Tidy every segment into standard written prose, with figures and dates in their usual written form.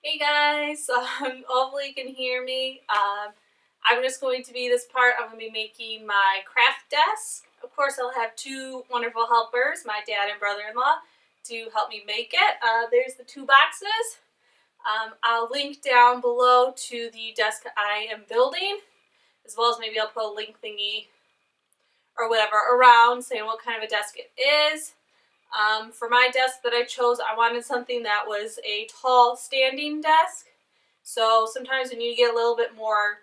Hey guys, hopefully you can hear me. I'm just going to be this part. I'm going to be making my craft desk. Of course, I'll have two wonderful helpers, my dad and brother-in-law, to help me make it. There's the two boxes. I'll link down below to the desk I am building, as well as maybe I'll put a link thingy or whatever around saying what kind of a desk it is. For my desk that I chose, I wanted something that was a tall standing desk. So sometimes when you get a little bit more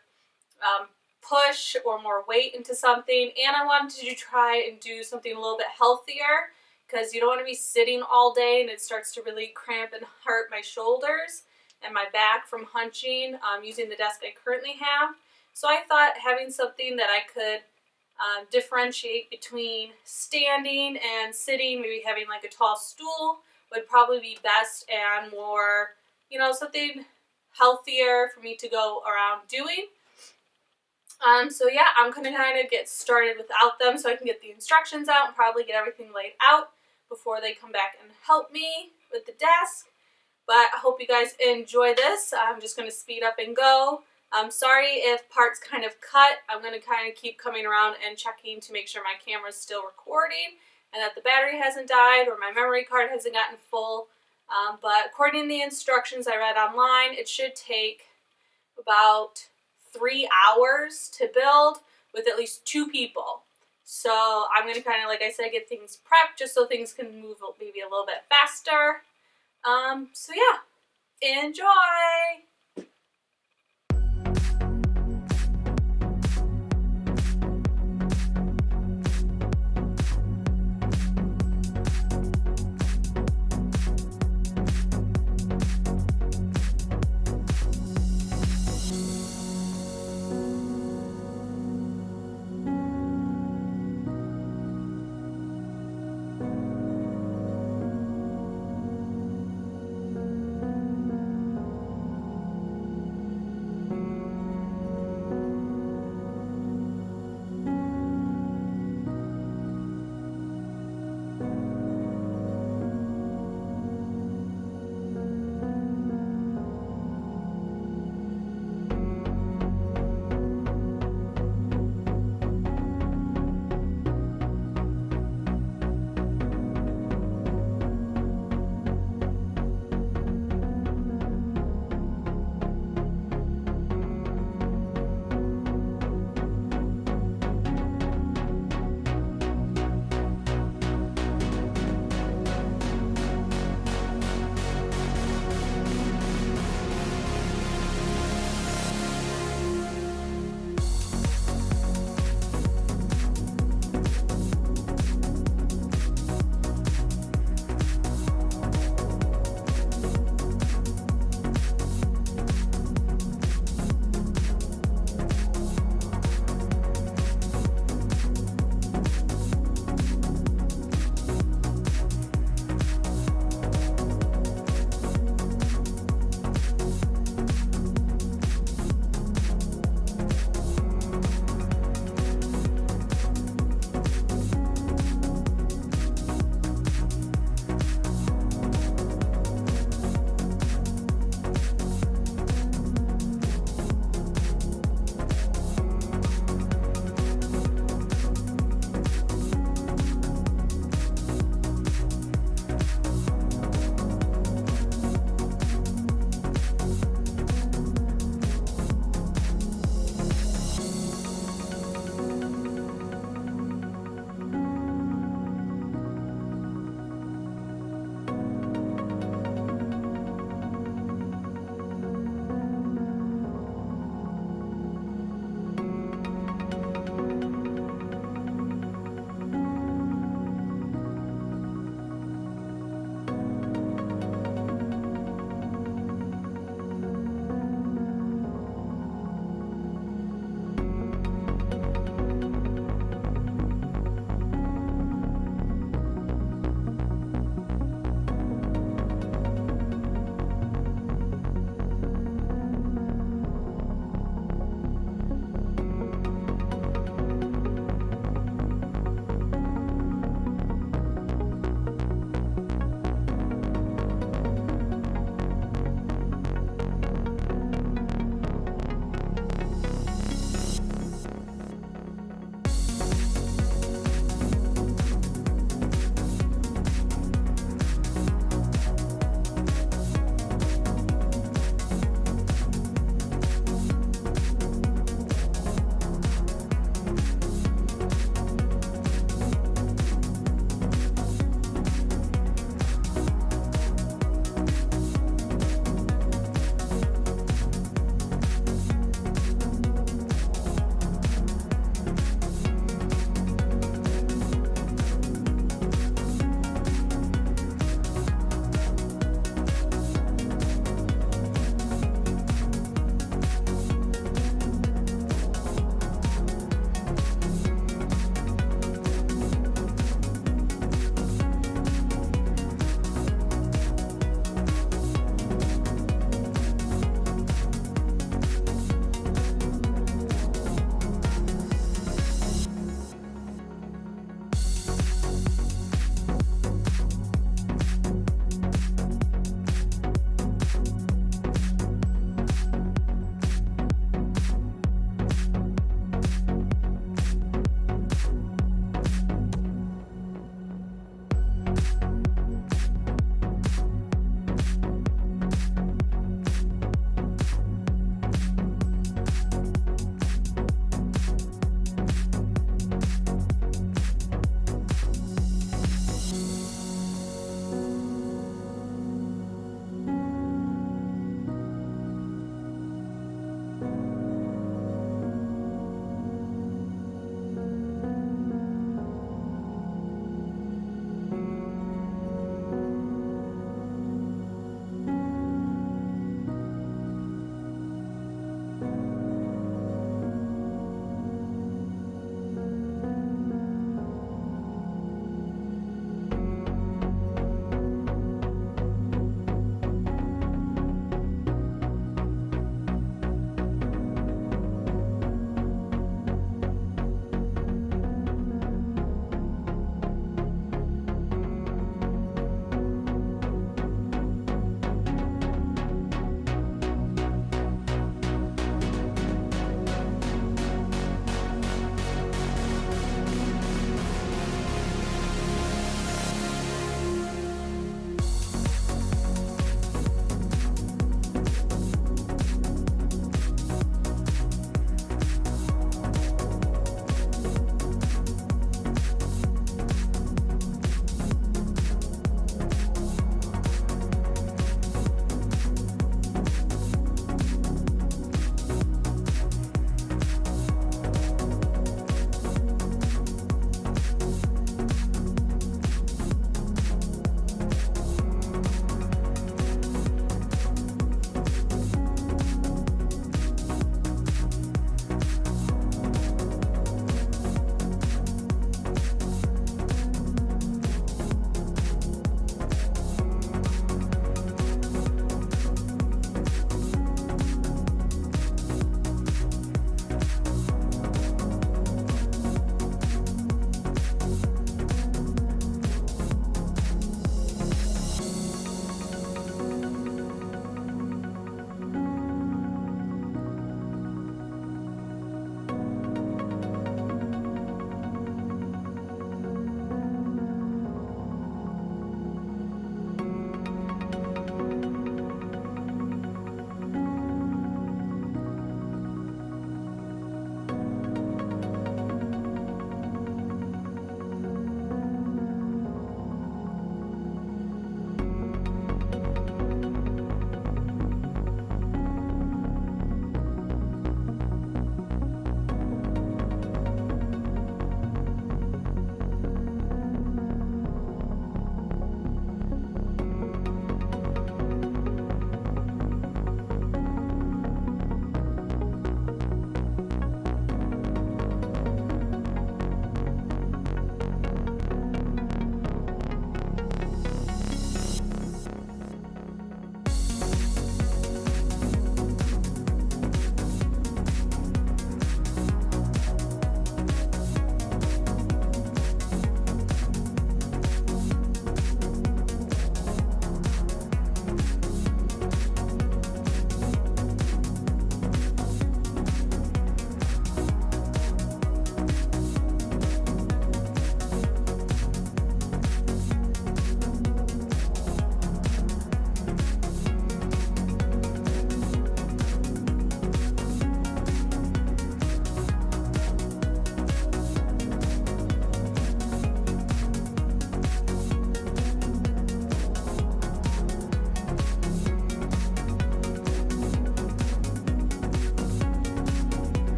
push or more weight into something, and I wanted to try and do something a little bit healthier because you don't want to be sitting all day and it starts to really cramp and hurt my shoulders and my back from hunching using the desk I currently have. So I thought having something that I could differentiate between standing and sitting, maybe having like a tall stool would probably be best and more, something healthier for me to go around doing. So yeah, I'm going to kind of get started without them so I can get the instructions out and probably get everything laid out before they come back and help me with the desk. But I hope you guys enjoy this. I'm just going to speed up and go. I'm sorry if parts kind of cut. I'm going to kind of keep coming around and checking to make sure my camera's still recording and that the battery hasn't died or my memory card hasn't gotten full. But according to the instructions I read online, it should take about 3 hours to build with at least 2 people. So I'm going to kind of, like I said, get things prepped just so things can move maybe a little bit faster. So yeah, enjoy!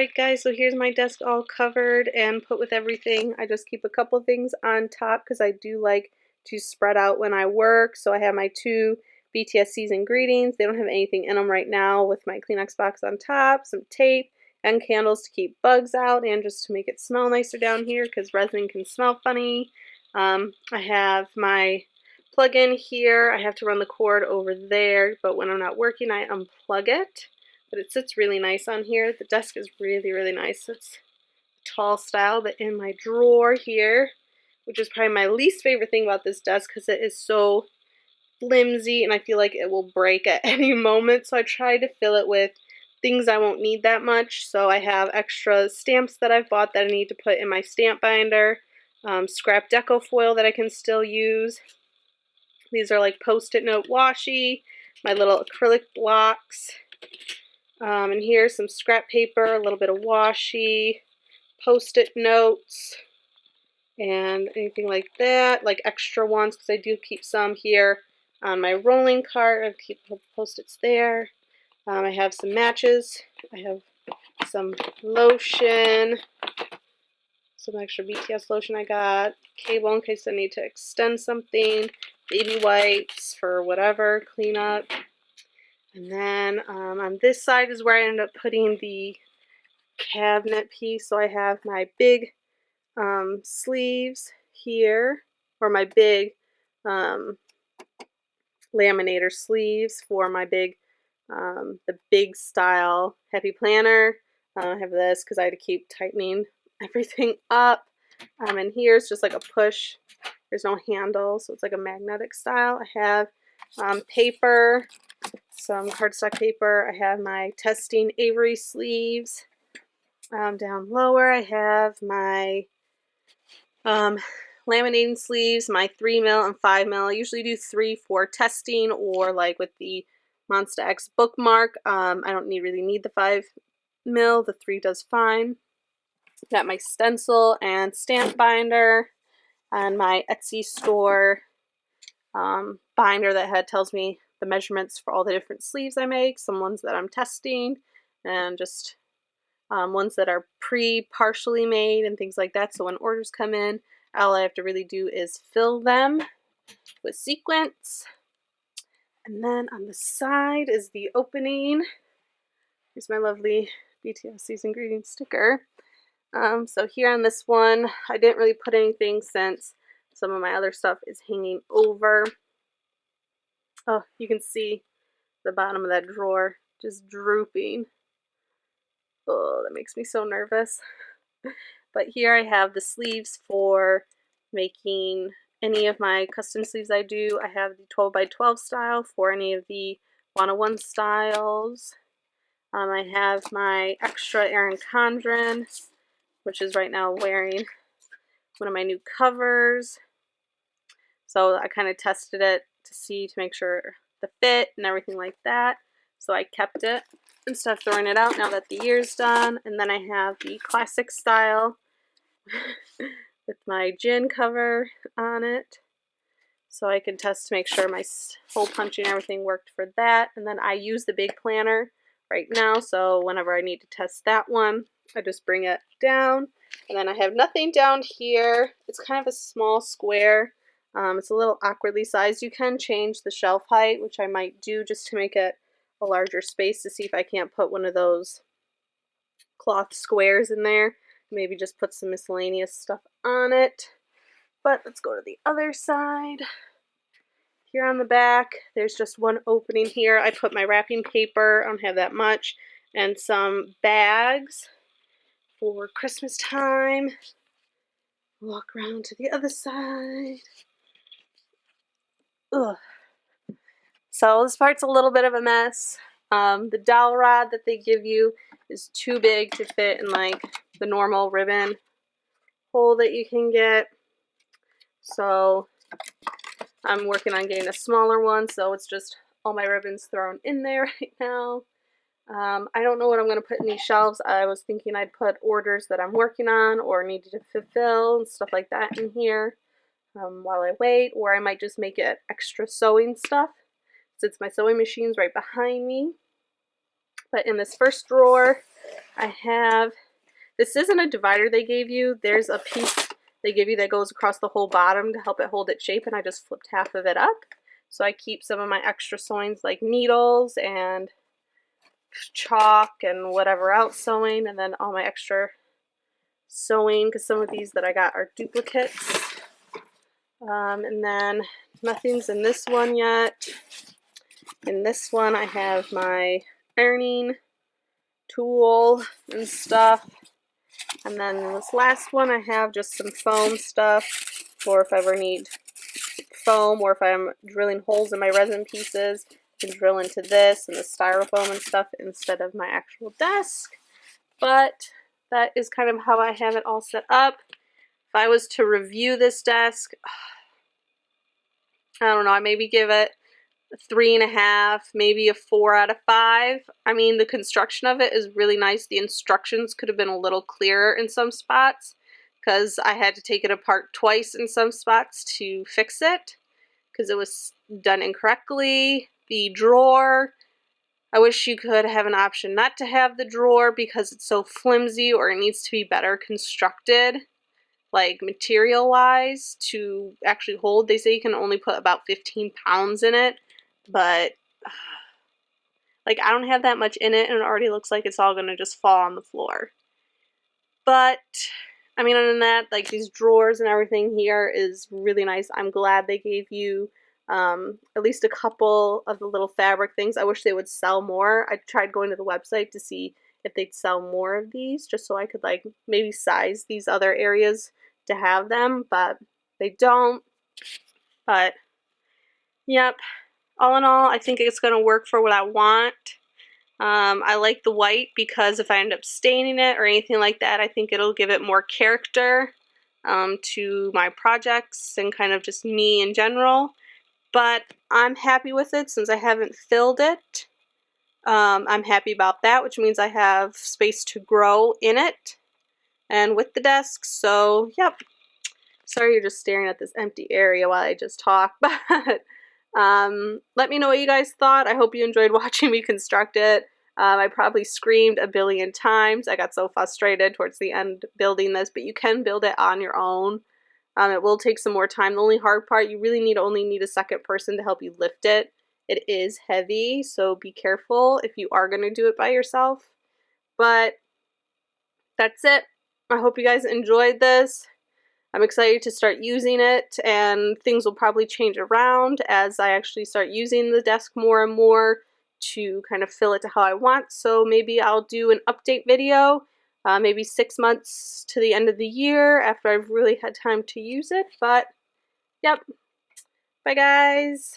Alright guys, so here's my desk all covered and put with everything. I just keep a couple things on top because I do like to spread out when I work. So I have my 2 BTS season greetings. They don't have anything in them right now, with my Kleenex box on top, some tape, and candles to keep bugs out and just to make it smell nicer down here because resin can smell funny. I have my plug-in here. I have to run the cord over there, but when I'm not working I unplug it. But it sits really nice on here. The desk is really, really nice. It's tall style, but in my drawer here, which is probably my least favorite thing about this desk because it is so flimsy and I feel like it will break at any moment. So I try to fill it with things I won't need that much. So I have extra stamps that I've bought that I need to put in my stamp binder, scrap deco foil that I can still use. These are like post-it note washi, my little acrylic blocks. And here's some scrap paper, a little bit of washi, post-it notes, and anything like that, like extra ones, because I do keep some here on my rolling cart. I keep post-its there. I have some matches. I have some lotion, some extra BTS lotion I got, cable in case I need to extend something, baby wipes for whatever, clean up. And then on this side is where I end up putting the cabinet piece. So I have my big sleeves here, or my big laminator sleeves for my big, the big style Happy Planner. I have this because I had to keep tightening everything up. And here's just like a push. There's no handle, so it's like a magnetic style. I have paper, some cardstock paper. I have my testing Avery sleeves. Down lower I have my laminating sleeves, my 3mm and 5mm. I usually do 3 for testing, or like with the Monster X bookmark. I don't really need the 5mm, the 3 does fine. Got my stencil and stamp binder, and my Etsy store binder that tells me the measurements for all the different sleeves I make, some ones that I'm testing, and just ones that are partially made and things like that. So when orders come in, all I have to really do is fill them with sequins. And then on the side is the opening. Here's my lovely BTS season greeting sticker. So here on this one, I didn't really put anything since some of my other stuff is hanging over. Oh, you can see the bottom of that drawer just drooping. Oh, that makes me so nervous. But here I have the sleeves for making any of my custom sleeves I do. I have the 12x12 style for any of the 101 styles. I have my extra Erin Condren, which is right now wearing one of my new covers. So I kind of tested it to make sure the fit and everything like that. So I kept it instead of throwing it out now that the year's done. And then I have the classic style with my gin cover on it. So I can test to make sure my hole punching and everything worked for that. And then I use the big planner right now, so whenever I need to test that one, I just bring it down. And then I have nothing down here. It's kind of a small square. It's a little awkwardly sized. You can change the shelf height, which I might do just to make it a larger space, to see if I can't put one of those cloth squares in there. Maybe just put some miscellaneous stuff on it. But let's go to the other side. Here on the back, there's just one opening here. I put my wrapping paper, I don't have that much, and some bags for Christmas time. Walk around to the other side. Ugh. So this part's a little bit of a mess. The dowel rod that they give you is too big to fit in like the normal ribbon hole that you can get. So I'm working on getting a smaller one, so it's just all my ribbons thrown in there right now. I don't know what I'm going to put in these shelves. I was thinking I'd put orders that I'm working on or needed to fulfill and stuff like that in here while I wait, or I might just make it extra sewing stuff since my sewing machine's right behind me. But in this first drawer, I have, this isn't a divider they gave you. There's a piece they give you that goes across the whole bottom to help it hold its shape, and I just flipped half of it up. So I keep some of my extra sewings like needles and chalk and whatever else sewing, and then all my extra sewing because some of these that I got are duplicates. And then nothing's in this one yet. In this one I have my ironing tool and stuff. And then in this last one I have just some foam stuff for if I ever need foam, or if I'm drilling holes in my resin pieces, I can drill into this and the styrofoam and stuff instead of my actual desk. But that is kind of how I have it all set up. If I was to review this desk, I don't know, I maybe give it a 3.5, maybe a 4 out of 5. I mean, the construction of it is really nice. The instructions could have been a little clearer in some spots because I had to take it apart twice in some spots to fix it because it was done incorrectly. The drawer, I wish you could have an option not to have the drawer because it's so flimsy, or it needs to be better constructed, like material wise, to actually hold. They say you can only put about 15 pounds in it, but like I don't have that much in it and it already looks like it's all gonna just fall on the floor. But I mean, other than that, like these drawers and everything here is really nice. I'm glad they gave you at least a couple of the little fabric things. I wish they would sell more. I tried going to the website to see if they'd sell more of these just so I could like maybe size these other areas to have them, but they don't. But yep, all in all, I think it's going to work for what I want. I like the white because if I end up staining it or anything like that, I think it'll give it more character to my projects and kind of just me in general. But I'm happy with it since I haven't filled it. I'm happy about that, which means I have space to grow in it and with the desk. So, yep. Sorry you're just staring at this empty area while I just talk, but let me know what you guys thought. I hope you enjoyed watching me construct it. I probably screamed a billion times. I got so frustrated towards the end building this, but you can build it on your own. It will take some more time. The only hard part, you really only need a second person to help you lift it. It is heavy, so be careful if you are going to do it by yourself. But that's it. I hope you guys enjoyed this. I'm excited to start using it, and things will probably change around as I actually start using the desk more and more to kind of fill it to how I want. So maybe I'll do an update video, maybe 6 months to the end of the year after I've really had time to use it. But yep, bye guys.